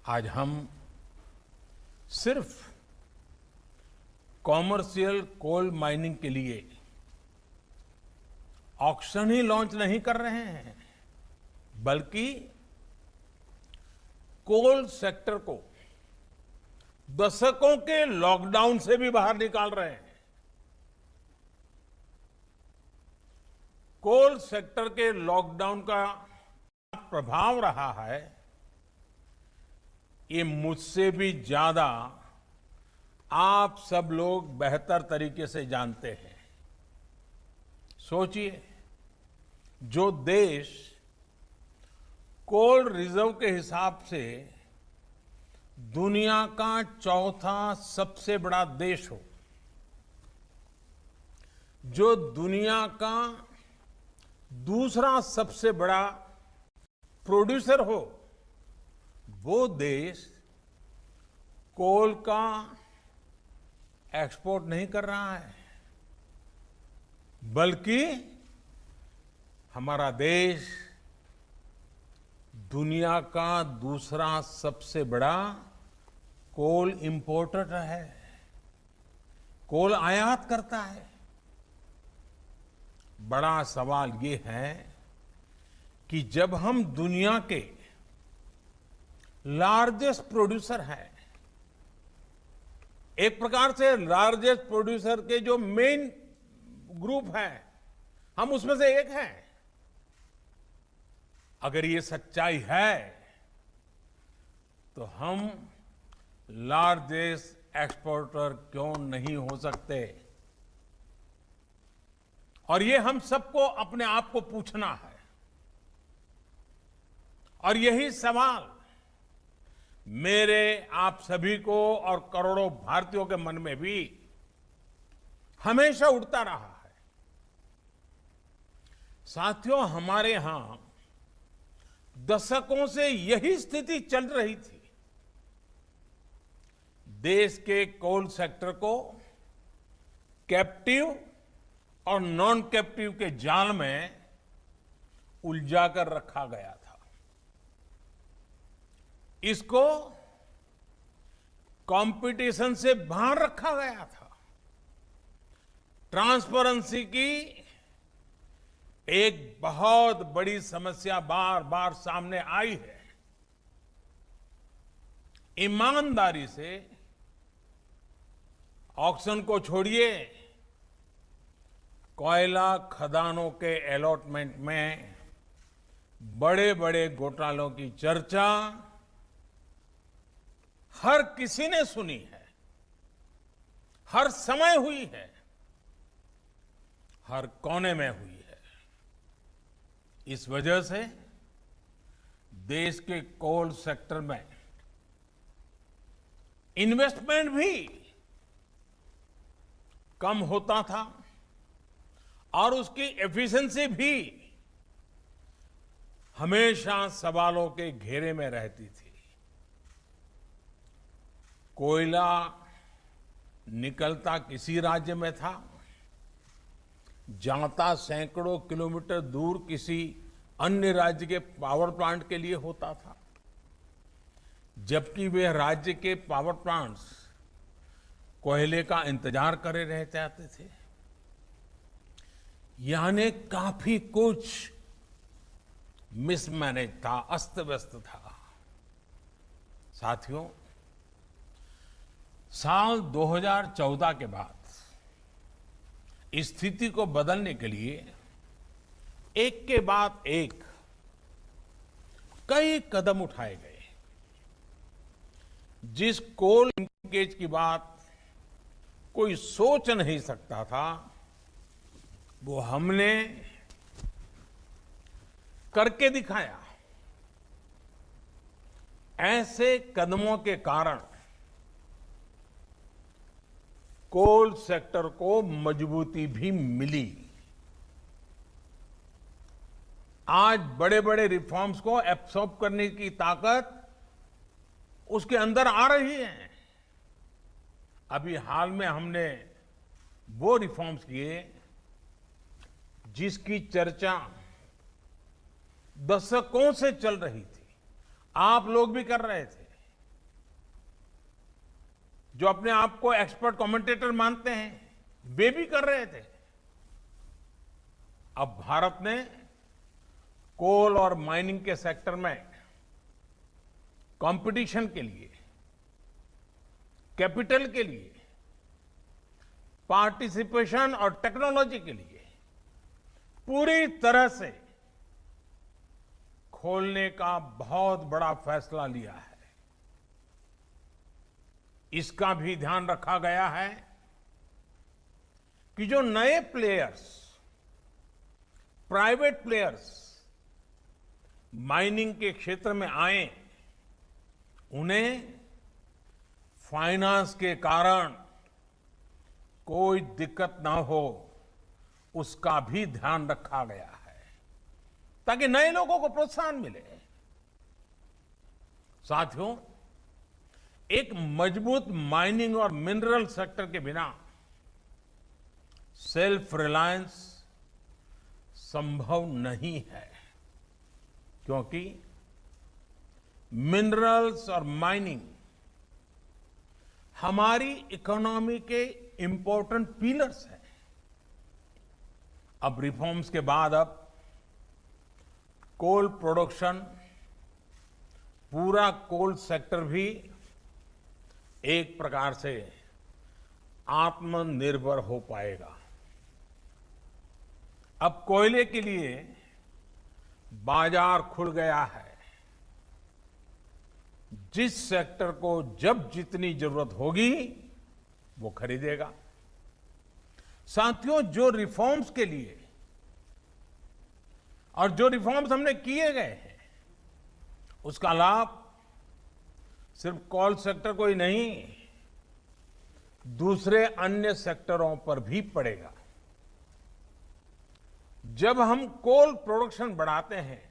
आज हम सिर्फ कॉमर्शियल कोल माइनिंग के लिए ऑक्शन ही लॉन्च नहीं कर रहे हैं, बल्कि कोल सेक्टर को दशकों के लॉकडाउन से भी बाहर निकाल रहे हैं। कोल सेक्टर के लॉकडाउन का प्रभाव रहा है, ये मुझसे भी ज्यादा आप सब लोग बेहतर तरीके से जानते हैं। सोचिए, जो देश कोल रिजर्व के हिसाब से दुनिया का चौथा सबसे बड़ा देश हो, जो दुनिया का दूसरा सबसे बड़ा प्रोड्यूसर हो, वो देश कोल का एक्सपोर्ट नहीं कर रहा है, बल्कि हमारा देश दुनिया का दूसरा सबसे बड़ा कोल इंपोर्टर है, कोल आयात करता है। बड़ा सवाल ये है कि जब हम दुनिया के लार्जेस्ट प्रोड्यूसर हैं, एक प्रकार से लार्जेस्ट प्रोड्यूसर के जो मेन ग्रुप हैं, हम उसमें से एक हैं। अगर ये सच्चाई है तो हम लार्जेस्ट एक्सपोर्टर क्यों नहीं हो सकते? और ये हम सबको अपने आप को पूछना है। और यही सवाल मेरे आप सभी को और करोड़ों भारतीयों के मन में भी हमेशा उठता रहा है। साथियों, हमारे यहां दशकों से यही स्थिति चल रही थी। देश के कोल सेक्टर को कैप्टिव और नॉन कैप्टिव के जाल में उलझा कर रखा गया था। इसको कंपटीशन से बाहर रखा गया था। ट्रांसपेरेंसी की एक बहुत बड़ी समस्या बार बार सामने आई है। ईमानदारी से ऑक्शन को छोड़िए, कोयला खदानों के अलॉटमेंट में बड़े बड़े घोटालों की चर्चा हर किसी ने सुनी है, हर समय हुई है, हर कोने में हुई है। इस वजह से देश के कोल सेक्टर में इन्वेस्टमेंट भी कम होता था और उसकी एफिशिएंसी भी हमेशा सवालों के घेरे में रहती थी। कोयला निकलता किसी राज्य में था, जाता सैकड़ों किलोमीटर दूर किसी अन्य राज्य के पावर प्लांट के लिए होता था, जबकि वे राज्य के पावर प्लांट्स कोयले का इंतजार करे रह जाते थे। यानी काफी कुछ मिसमैनेज था, अस्त व्यस्त था। साथियों, साल 2014 के बाद इस स्थिति को बदलने के लिए एक के बाद एक कई कदम उठाए गए। जिस कोल लिंकेज की बात कोई सोच नहीं सकता था, वो हमने करके दिखाया। ऐसे कदमों के कारण कोल सेक्टर को मजबूती भी मिली। आज बड़े बड़े रिफॉर्म्स को एब्सॉर्ब करने की ताकत उसके अंदर आ रही है। अभी हाल में हमने वो रिफॉर्म्स किए जिसकी चर्चा दशकों से चल रही थी, आप लोग भी कर रहे थे। जो अपने आप को एक्सपर्ट कमेंटेटर मानते हैं, वे भी कर रहे थे। अब भारत ने कोल और माइनिंग के सेक्टर में कंपटीशन के लिए, कैपिटल के लिए, पार्टिसिपेशन और टेक्नोलॉजी के लिए पूरी तरह से खोलने का बहुत बड़ा फैसला लिया है। इसका भी ध्यान रखा गया है कि जो नए प्लेयर्स, प्राइवेट प्लेयर्स माइनिंग के क्षेत्र में आए, उन्हें फाइनेंस के कारण कोई दिक्कत ना हो, उसका भी ध्यान रखा गया है ताकि नए लोगों को प्रोत्साहन मिले। साथियों, एक मजबूत माइनिंग और मिनरल सेक्टर के बिना सेल्फ रिलायंस संभव नहीं है, क्योंकि मिनरल्स और माइनिंग हमारी इकोनॉमी के इंपॉर्टेंट पिलर्स हैं। अब रिफॉर्म्स के बाद अब कोल प्रोडक्शन, पूरा कोल सेक्टर भी एक प्रकार से आत्मनिर्भर हो पाएगा। अब कोयले के लिए बाजार खुल गया है। जिस सेक्टर को जब जितनी जरूरत होगी वो खरीदेगा। साथियों, जो रिफॉर्म्स के लिए और जो रिफॉर्म्स हमने किए गए हैं, उसका लाभ सिर्फ कोल सेक्टर को ही नहीं, दूसरे अन्य सेक्टरों पर भी पड़ेगा। जब हम कोल प्रोडक्शन बढ़ाते हैं